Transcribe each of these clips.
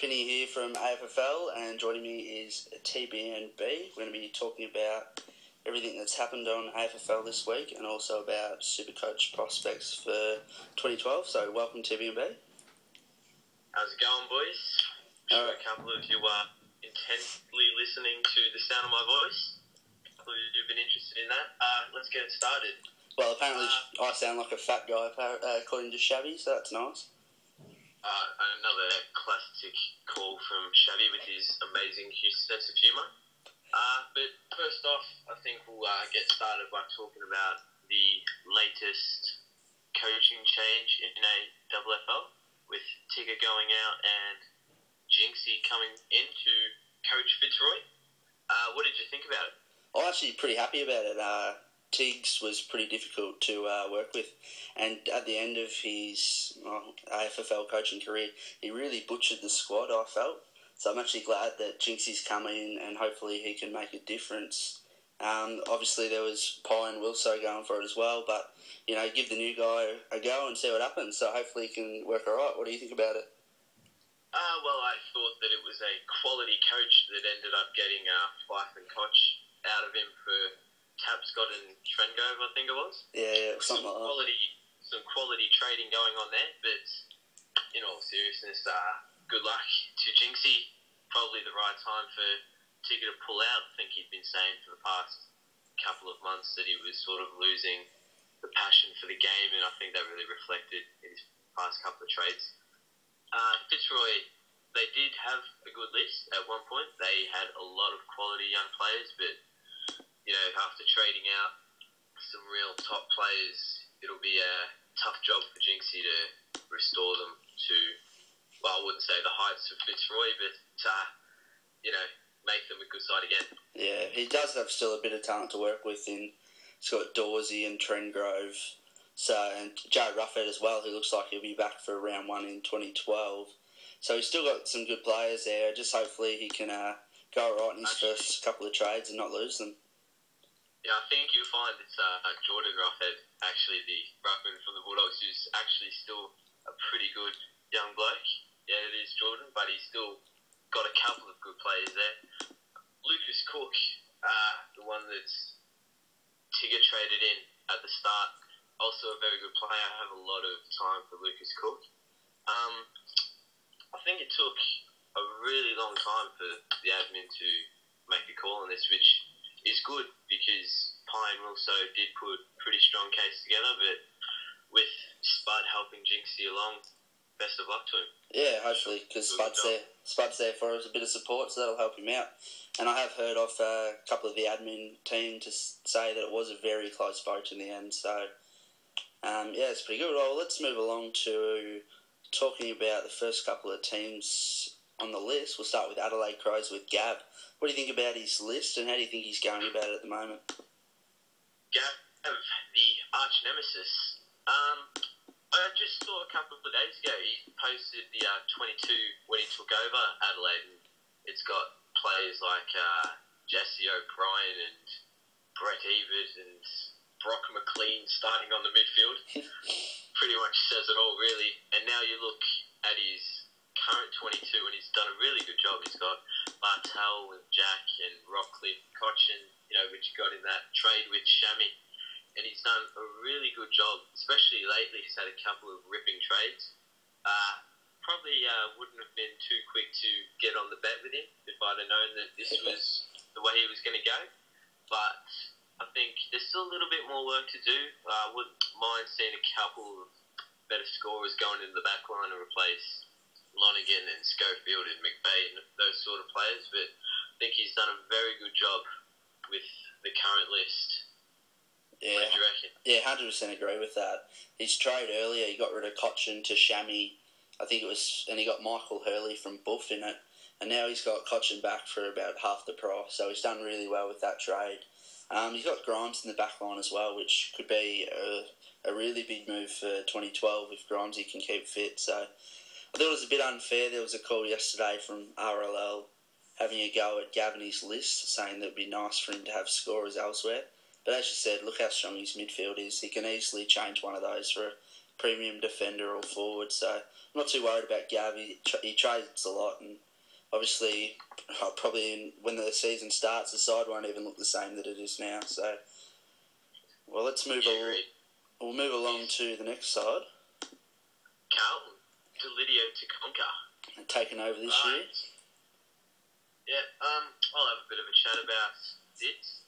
Penny here from Affl, and joining me is TBNB. We're going to be talking about everything that's happened on Affl this week and also about Supercoach prospects for 2012. So welcome, TBNB. How's it going, boys? I'm sure a couple of you are intensely listening to the sound of my voice. A couple of you have been interested in that. Let's get it started. Well, apparently I sound like a fat guy, according to Shabby, so that's nice. Another classic call from Shabby with his amazing sense of humour. But first off, I think we'll get started by talking about the latest coaching change in AFL, with Tigger going out and Jinxie coming in to coach Fitzroy. What did you think about it? I'm actually pretty happy about it. Tiggs was pretty difficult to work with, and at the end of his AFL coaching career, he really butchered the squad, I felt. So I'm actually glad that Jinxie's come in and hopefully he can make a difference. Obviously there was Pye and Wilso going for it as well, but give the new guy a go and see what happens. So hopefully he can work all right. What do you think about it? Well, I thought that it was a quality coach that ended up getting Fife and Koch out of him for Tapscott and Trengove, I think it was. Yeah, something like that. Some quality trading going on there, but in all seriousness, good luck to Jinxie. Probably the right time for Tigger to pull out. I think he'd been saying for the past couple of months that he was sort of losing the passion for the game, and I think that really reflected in his past couple of trades. Fitzroy, they did have a good list at one point. They had a lot of quality young players, but after trading out some real top players, it'll be a tough job for Jinxie to restore them to, well, I wouldn't say the heights of Fitzroy, but, make them a good side again. Yeah, he does have still a bit of talent to work with. He's got Dawsey and Trengove, and Jared Ruffhead as well, who looks like he'll be back for round 1 in 2012. So he's still got some good players there. Just hopefully he can go right in his first couple of trades and not lose them. Yeah, I think you'll find it's Jordan Ruffhead, actually, the ruckman from the Bulldogs, who's actually still a pretty good young bloke. Yeah, it is Jordan, but he's still got a couple of good players there. Lucas Cook, the one that's Tigger traded in at the start, also a very good player. I have a lot of time for Lucas Cook. I think it took a really long time for the admin to make a call on this, which is good because Pye and Wilso did put a pretty strong case together, but with Spud helping Jinxie along, best of luck to him. Yeah, hopefully, because Spud's there for us, a bit of support, so that'll help him out. And I have heard off a couple of the admin team to say that it was a very close vote in the end, so it's pretty good. Well, let's move along to talking about the first couple of teams on the list. We'll start with Adelaide Crows with Gab. What do you think about his list, and how do you think he's going about it at the moment? Gab, the arch nemesis. I just saw a couple of days ago, he posted the 22 when he took over Adelaide, and it's got players like Jesse O'Brien and Brett Ebert and Brock McLean starting on the midfield. Pretty much says it all, really. And now you look at his current 22, and he's done a really good job. He's got Bartel and Jack and Rockcliffe, Cochin, which got in that trade with Shammy. And he's done a really good job, especially lately. He's had a couple of ripping trades. Probably wouldn't have been too quick to get on the bet with him if I'd have known that this was the way he was going to go. But I think there's still a little bit more work to do. I wouldn't mind seeing a couple of better scorers going into the back line and replace Lonergan and Schofield and McVeigh and those sort of players. But I think he's done a very good job with the current list. Yeah, what do you reckon? Yeah, 100% agree with that. His trade earlier, he got rid of Cochin to Shammy, I think it was, and he got Michael Hurley from Buff in it, and now he's got Cochin back for about half the price, so he's done really well with that trade. He's got Grimes in the back line as well, which could be a really big move for 2012 if Grimesy can keep fit. So I thought it was a bit unfair. There was a call yesterday from RLL having a go at Gavin's list, saying that it would be nice for him to have scorers elsewhere. But as you said, look how strong his midfield is. He can easily change one of those for premium defender or forward. So I'm not too worried about Gav. He trades a lot, and obviously when the season starts, the side won't even look the same that it is now. So, well, we'll move along to the next side. Carlton, Delidio to conquer. Taken over this year. Yeah, I'll have a bit of a chat about this.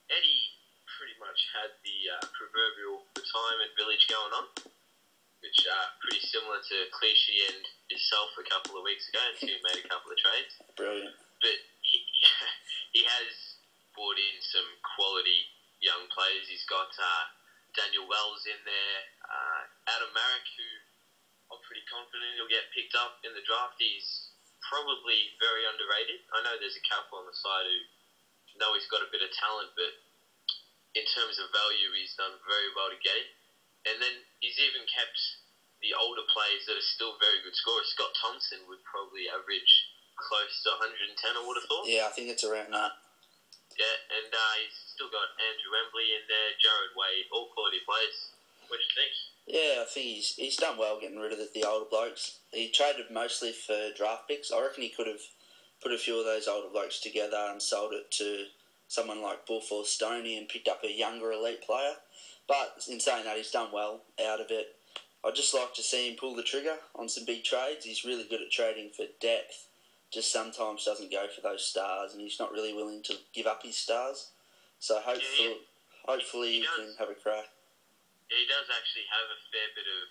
Eddie pretty much had the proverbial retirement village going on, which pretty similar to Clichy and yourself a couple of weeks ago, and he made a couple of trades. Brilliant. But he has brought in some quality young players. He's got Daniel Wells in there, Adam Marek, who I'm pretty confident he'll get picked up in the draft. He's probably very underrated. I know there's a couple on the side who know he's got a bit of talent, but in terms of value, he's done very well to get him. And then he's even kept the older players that are still very good scorers. Scott Thompson would probably average close to 110, I would have thought. Yeah, I think it's around that. Yeah, and he's still got Andrew Wembley in there, Jared Wade, all quality players. What do you think? Yeah, I think he's done well getting rid of the older blokes. He traded mostly for draft picks. I reckon he could have put a few of those older blokes together and sold it to someone like Buff or Stoney and picked up a younger elite player. But in saying that, he's done well out of it. I'd just like to see him pull the trigger on some big trades. He's really good at trading for depth. Just sometimes doesn't go for those stars, and he's not really willing to give up his stars. So hopefully he can have a crack. Yeah, he does actually have a fair bit of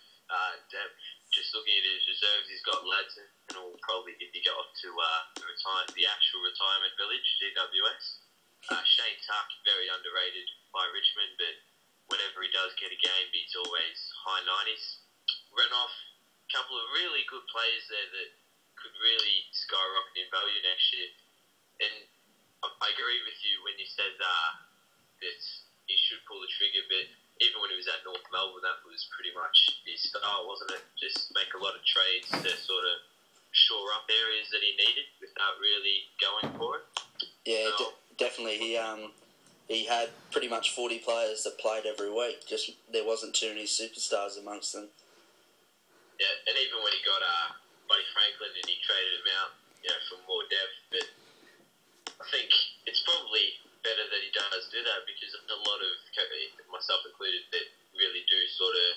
depth. Just looking at his reserves, he's got Ladson, and will probably if he go off to the actual retirement village, GWS. Shane Tuck, very underrated by Richmond, but whenever he does get a game, he's always high 90s. Renoff, a couple of really good players there that could really skyrocket in value next year. And I agree with you when you said that he should pull the trigger, but even when he was at North Melbourne, that was pretty much his style, wasn't it? Just make a lot of trades to sort of shore up areas that he needed without really going for it. Yeah, definitely. He had pretty much 40 players that played every week. Just there wasn't too many superstars amongst them. Yeah, and even when he got Buddy Franklin and he traded him out, for more depth, but I think it's probably better that he does do that because a lot of, myself included, that really do sort of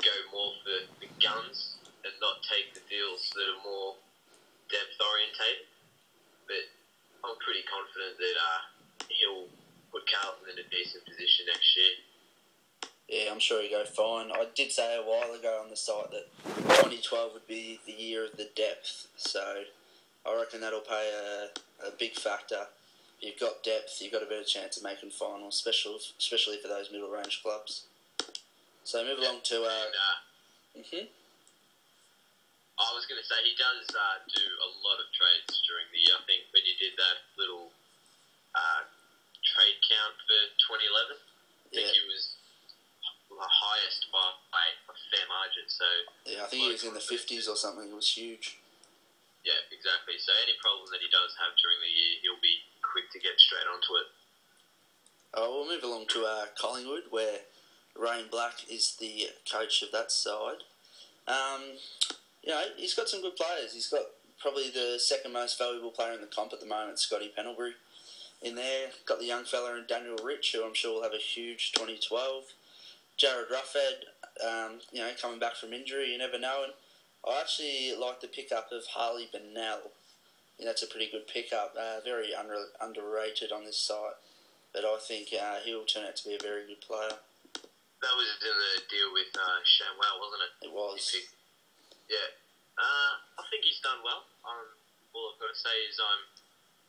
go more for the guns and not take the deals that are more depth orientated. But I'm pretty confident that he'll put Carlton in a decent position next year. Yeah, I'm sure he'll go fine. I did say a while ago on the site that 2012 would be the year of the depth, so I reckon that'll play a big factor. If you've got depth, you've got a better chance of making finals, especially for those middle range clubs. So move along to I was going to say he does do a lot of trades during the year. I think when you did that little trade count for 2011, I think he was the highest by a fair margin. So yeah, I think he was in the 50s or something. It was huge. Yeah, exactly. So any problem that he does have during the year, he'll be quick to get straight onto it. We'll move along to Collingwood, where Rain Black is the coach of that side. He's got some good players. He's got probably the second most valuable player in the comp at the moment, Scotty Pendlebury, in there. Got the young fella in Daniel Rich, who I'm sure will have a huge 2012. Jared Ruffhead, coming back from injury, you never know. And I actually like the pickup of Harley Bennell. That's a pretty good pickup. Very underrated on this site. But I think he'll turn out to be a very good player. That was in the deal with Shamwell, wasn't it? It was. Yeah. I think he's done well. All I've got to say is I'm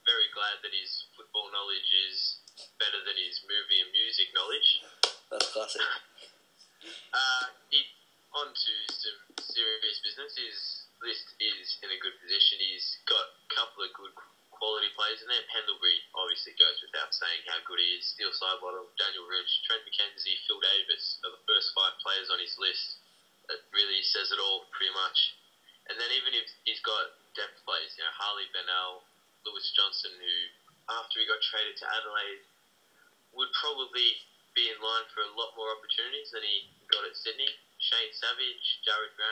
very glad that his football knowledge is better than his movie and music knowledge. That's classic. On to some serious business. His list is in a good position. He's got a couple of good quality players in there. Pendlebury obviously goes without saying how good he is. Steele Sidebottom, Daniel Rich, Trent McKenzie, Phil Davis are the first 5 players on his list. That really says it all, pretty much. And then even if he's got depth players, Harley Bennell, Lewis Johnson, who after he got traded to Adelaide would probably be in line for a lot more opportunities than he got at Sydney. Shane Savage, Jared Graham.